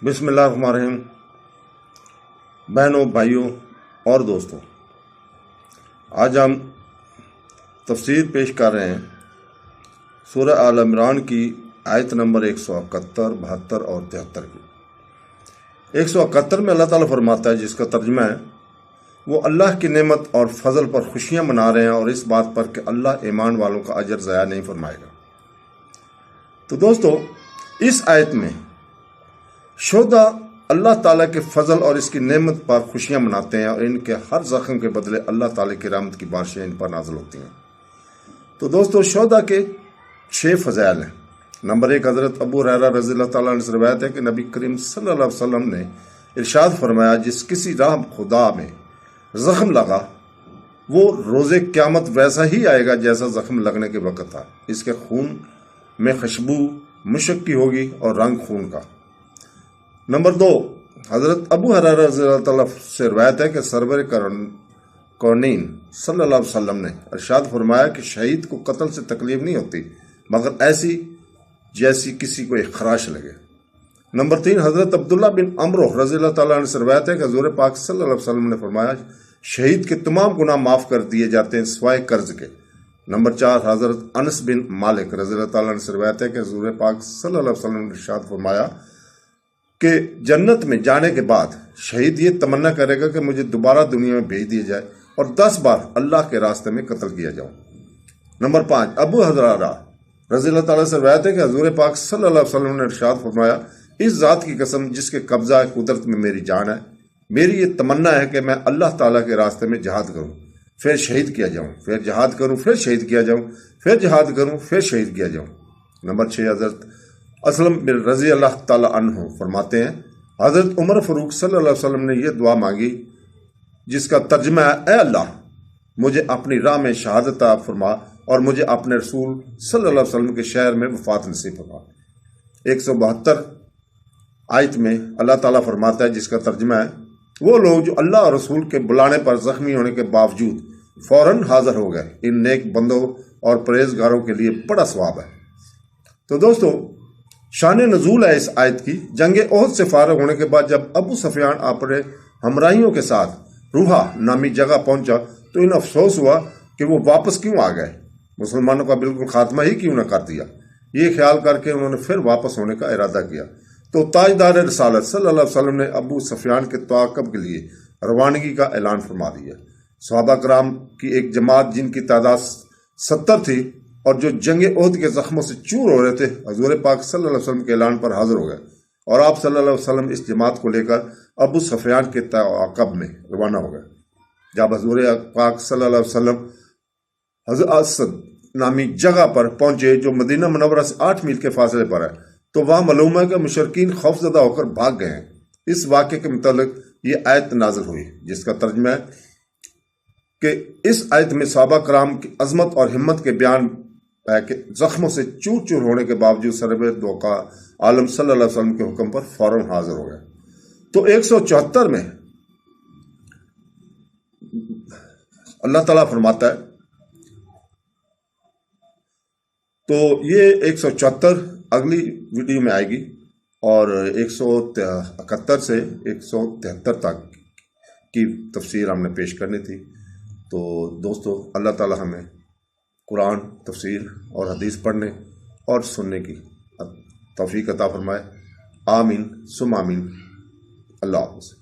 بسم اللہ الرحمن الرحیم۔ بہنوں، بھائیوں اور دوستوں، آج ہم تفسیر پیش کر رہے ہیں سورہ آل عمران کی آیت نمبر 171، 72 اور 73 کی۔ 171 میں اللہ تعالیٰ فرماتا ہے، جس کا ترجمہ ہے، وہ اللہ کی نعمت اور فضل پر خوشیاں منا رہے ہیں اور اس بات پر کہ اللہ ایمان والوں کا اجر ضائع نہیں فرمائے گا۔ تو دوستو، اس آیت میں شہداء اللہ تعالیٰ کے فضل اور اس کی نعمت پر خوشیاں مناتے ہیں اور ان کے ہر زخم کے بدلے اللہ تعالیٰ کی رحمت کی بارشیں ان پر نازل ہوتی ہیں۔ تو دوستو، شہداء کے 6 فضائل ہیں۔ نمبر 1، حضرت ابو ہریرہ رضی اللہ تعالیٰ عنہ سے روایت ہے کہ نبی کریم صلی اللہ علیہ وسلم نے ارشاد فرمایا، جس کسی راہ خدا میں زخم لگا وہ روز قیامت ویسا ہی آئے گا جیسا زخم لگنے کے وقت تھا۔ اس کے خون میں خوشبو مشک کی ہوگی اور رنگ خون کا۔ نمبر 2، حضرت ابو ہریرہ رضی اللہ تعالیٰ سے روایت ہے کہ سرور کونین صلی اللہ علیہ وسلم نے ارشاد فرمایا کہ شہید کو قتل سے تکلیف نہیں ہوتی مگر ایسی جیسی کسی کو ایک خراش لگے۔ نمبر 3، حضرت عبداللہ بن عمرو رضی اللہ تعالیٰ عنہ سے روایت ہے کہ حضور پاک صلی اللہ علیہ وسلم نے فرمایا، شہید کے تمام گناہ معاف کر دیے جاتے ہیں سوائے قرض کے۔ نمبر 4، حضرت انس بن مالک رضی اللہ تعالیٰ عنہ سے روایت ہے کہ حضور پاک صلی اللہ علیہ وسلم نے ارشاد فرمایا کہ جنت میں جانے کے بعد شہید یہ تمنا کرے گا کہ مجھے دوبارہ دنیا میں بھیج دیا جائے اور 10 بار اللہ کے راستے میں قتل کیا جاؤں۔ نمبر 5، ابو ہریرہ رضی اللہ تعالیٰ سے روایت ہے کہ حضور پاک صلی اللہ علیہ وسلم نے ارشاد فرمایا، اس ذات کی قسم جس کے قبضہ قدرت میں میری جان ہے، میری یہ تمنا ہے کہ میں اللہ تعالیٰ کے راستے میں جہاد کروں، پھر شہید کیا جاؤں، پھر جہاد کروں، پھر شہید کیا جاؤں، پھر جہاد کروں، پھر شہید کیا جاؤں۔ نمبر 6، حضرت اسلم بن رضی اللہ تعالیٰ عنہ فرماتے ہیں، حضرت عمر فاروق صلی اللہ علیہ وسلم نے یہ دعا مانگی جس کا ترجمہ ہے، اے اللہ، مجھے اپنی راہ میں شہادت عطا فرما اور مجھے اپنے رسول صلی اللہ علیہ وسلم کے شہر میں وفات نصیب فرما۔ 172 آیت میں اللہ تعالیٰ فرماتا ہے، جس کا ترجمہ ہے، وہ لوگ جو اللہ اور رسول کے بلانے پر زخمی ہونے کے باوجود فوراً حاضر ہو گئے، ان نیک بندوں اور پرہیزگاروں کے لیے بڑا ثواب ہے۔ تو دوستو، شان نزول ہے اس آیت کی۔ جنگ احد سے فارغ ہونے کے بعد جب ابو سفیان اپنے ہمراہیوں کے ساتھ روحا نامی جگہ پہنچا تو انہیں افسوس ہوا کہ وہ واپس کیوں آ گئے، مسلمانوں کا بالکل خاتمہ ہی کیوں نہ کر دیا۔ یہ خیال کر کے انہوں نے پھر واپس ہونے کا ارادہ کیا تو تاجدار رسالت صلی اللہ علیہ وسلم نے ابو سفیان کے تعاقب کے لیے روانگی کا اعلان فرما دیا۔ صحابہ کرام کی ایک جماعت جن کی تعداد 70 تھی اور جو جنگ احد کے زخموں سے چور ہو رہے تھے، حضور پاک صلی اللہ علیہ وسلم کے اعلان پر حاضر ہو گئے اور آپ صلی اللہ علیہ وسلم اس جماعت کو لے کر ابو سفیان کے تعاقب میں روانہ ہو گئے۔ جب حضور پاک صلی اللہ علیہ وسلم حضرت اسد نامی جگہ پر پہنچے جو مدینہ منورہ سے 8 میل کے فاصلے پر ہے تو وہاں معلوم ہے کہ مشرکین خوفزدہ ہو کر بھاگ گئے ہیں۔ اس واقعے کے متعلق یہ آیت نازل ہوئی جس کا ترجمہ ہے کہ اس آیت میں صحابہ کرام کی عظمت اور ہمت کے بیان ہے کہ زخموں سے چور چور ہونے کے باوجود سرور دو کا عالم صلی اللہ علیہ وسلم کے حکم پر فوراً حاضر ہو گئے۔ تو 174 میں اللہ تعالیٰ فرماتا ہے، تو یہ 174 اگلی ویڈیو میں آئے گی اور 171 سے 173 تک کی تفسیر ہم نے پیش کرنی تھی۔ تو دوستو، اللہ تعالیٰ ہمیں قرآن، تفسیر اور حدیث پڑھنے اور سننے کی توفیق عطا فرمائے۔ آمین ثم آمین۔ اللہ حافظ۔